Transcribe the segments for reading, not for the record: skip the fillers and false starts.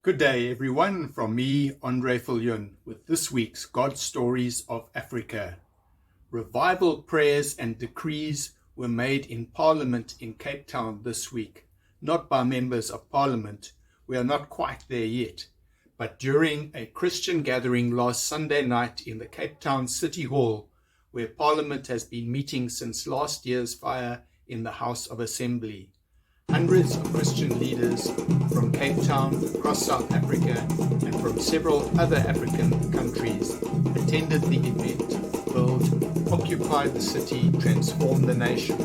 Good day, everyone, from me, Andre Viljoen, with this week's God Stories of Africa. Revival prayers and decrees were made in Parliament in Cape Town this week, not by members of Parliament. We are not quite there yet, but during a Christian gathering last Sunday night in the Cape Town City Hall, where Parliament has been meeting since last year's fire in the House of Assembly. Hundreds of Christian leaders from Cape Town, across South Africa, and from several other African countries attended the event, Build, Occupy the City, Transform the Nation.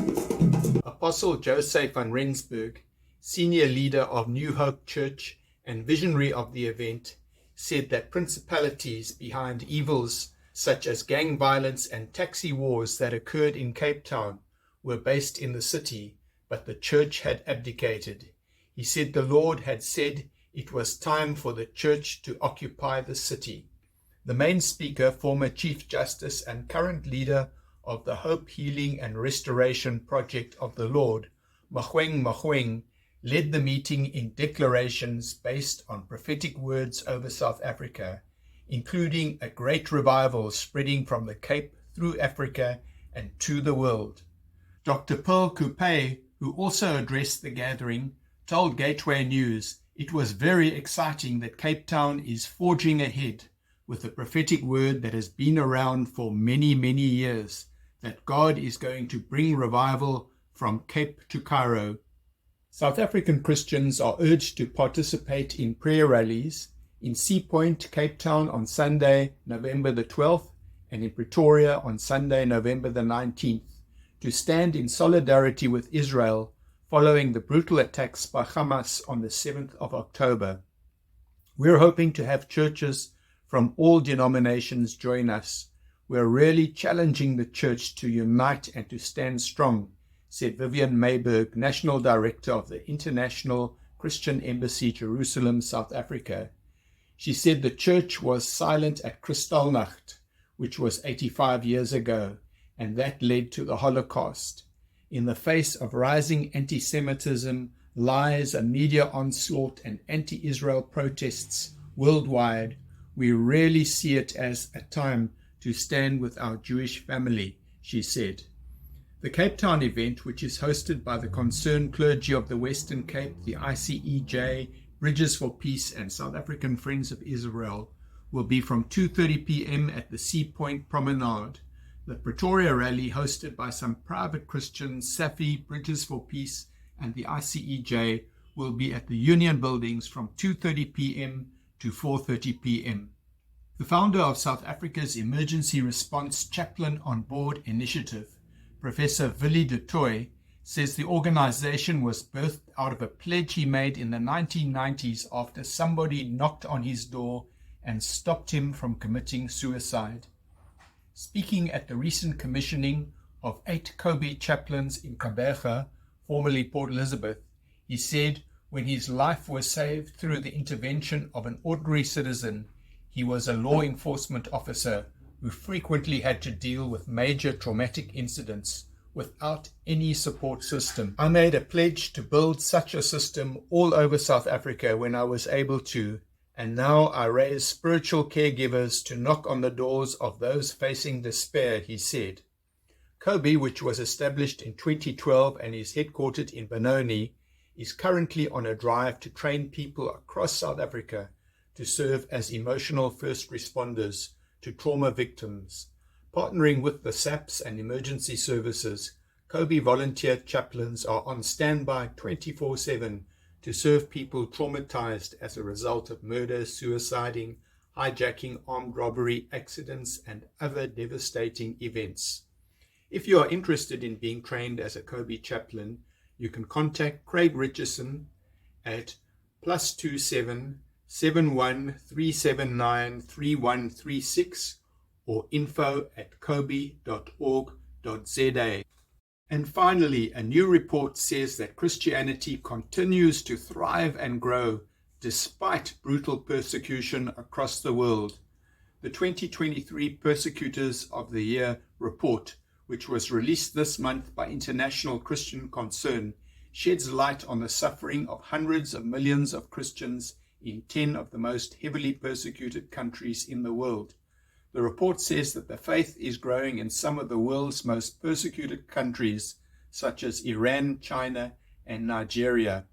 Apostle Joseph van Rensburg, senior leader of New Hope Church and visionary of the event, said that principalities behind evils such as gang violence and taxi wars that occurred in Cape Town were based in the city, but the church had abdicated. He said the Lord had said it was time for the church to occupy the city. The main speaker, former Chief Justice and current leader of the Hope, Healing and Restoration Project of the Lord, Mogoeng, led the meeting in declarations based on prophetic words over South Africa, including a great revival spreading from the Cape through Africa and to the world. Dr. Pearl Coupe, who also addressed the gathering, told Gateway News it was very exciting that Cape Town is forging ahead with the prophetic word that has been around for many, many years, that God is going to bring revival from Cape to Cairo. South African Christians are urged to participate in prayer rallies in Sea Point, Cape Town on Sunday, November the 12th, and in Pretoria on Sunday, November the 19th. To stand in solidarity with Israel following the brutal attacks by Hamas on the 7th of October. We're hoping to have churches from all denominations join us. We're really challenging the church to unite and to stand strong, said Vivian Mayberg, National Director of the International Christian Embassy, Jerusalem, South Africa. She said the church was silent at Kristallnacht, which was 85 years ago, and that led to the Holocaust. In the face of rising anti-Semitism, lies, a media onslaught, and anti-Israel protests worldwide, we really see it as a time to stand with our Jewish family, she said. The Cape Town event, which is hosted by the Concerned Clergy of the Western Cape, the ICEJ, Bridges for Peace, and South African Friends of Israel, will be from 2:30 p.m. at the Sea Point Promenade. The Pretoria rally, hosted by some private Christians, Safi, Bridges for Peace, and the ICEJ, will be at the Union Buildings from 2:30 p.m. to 4:30 p.m. The founder of South Africa's Emergency Response Chaplain on Board initiative, Professor Willie de Tooy, says the organization was birthed out of a pledge he made in the 1990s after somebody knocked on his door and stopped him from committing suicide. Speaking at the recent commissioning of 8 Kobe chaplains in Gqeberha, formerly Port Elizabeth, he said when his life was saved through the intervention of an ordinary citizen, he was a law enforcement officer who frequently had to deal with major traumatic incidents without any support system. I made a pledge to build such a system all over South Africa when I was able to, and now I raise spiritual caregivers to knock on the doors of those facing despair, he said. Kobe, which was established in 2012 and is headquartered in Benoni, is currently on a drive to train people across South Africa to serve as emotional first responders to trauma victims. Partnering with the SAPS and emergency services, Kobe volunteer chaplains are on standby 24/7 to serve people traumatized as a result of murder, suiciding, hijacking, armed robbery, accidents, and other devastating events. If you are interested in being trained as a Kobe chaplain, you can contact Craig Richardson at +27 71 379 3136 or info@kobe.org.za. And finally, a new report says that Christianity continues to thrive and grow despite brutal persecution across the world. The 2023 Persecutors of the Year report, which was released this month by International Christian Concern, sheds light on the suffering of hundreds of millions of Christians in 10 of the most heavily persecuted countries in the world. The report says that the faith is growing in some of the world's most persecuted countries, such as Iran, China, and Nigeria.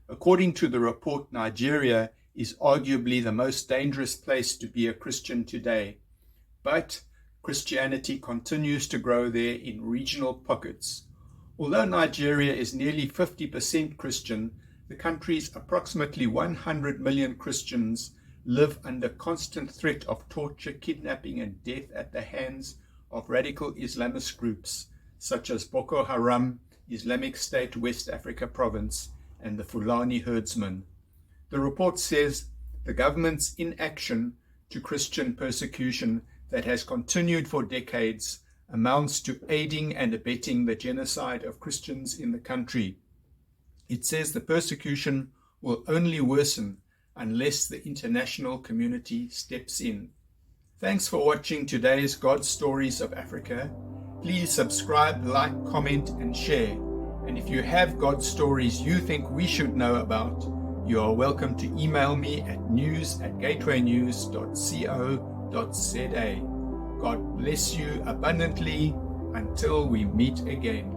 According to the report, Nigeria is arguably the most dangerous place to be a Christian today, but Christianity continues to grow there in regional pockets. Although Nigeria is nearly 50% Christian, the country's approximately 100 million Christians live under constant threat of torture, kidnapping, and death at the hands of radical Islamist groups such as Boko Haram, Islamic State West Africa Province, and the Fulani herdsmen. The report says the government's inaction to Christian persecution that has continued for decades amounts to aiding and abetting the genocide of Christians in the country. It says the persecution will only worsen unless the international community steps in. Thanks for watching today's God Stories of Africa. Please subscribe, like, comment, and share. And if you have God stories you think we should know about, you are welcome to email me at news@gatewaynews.co.za. God bless you abundantly until we meet again.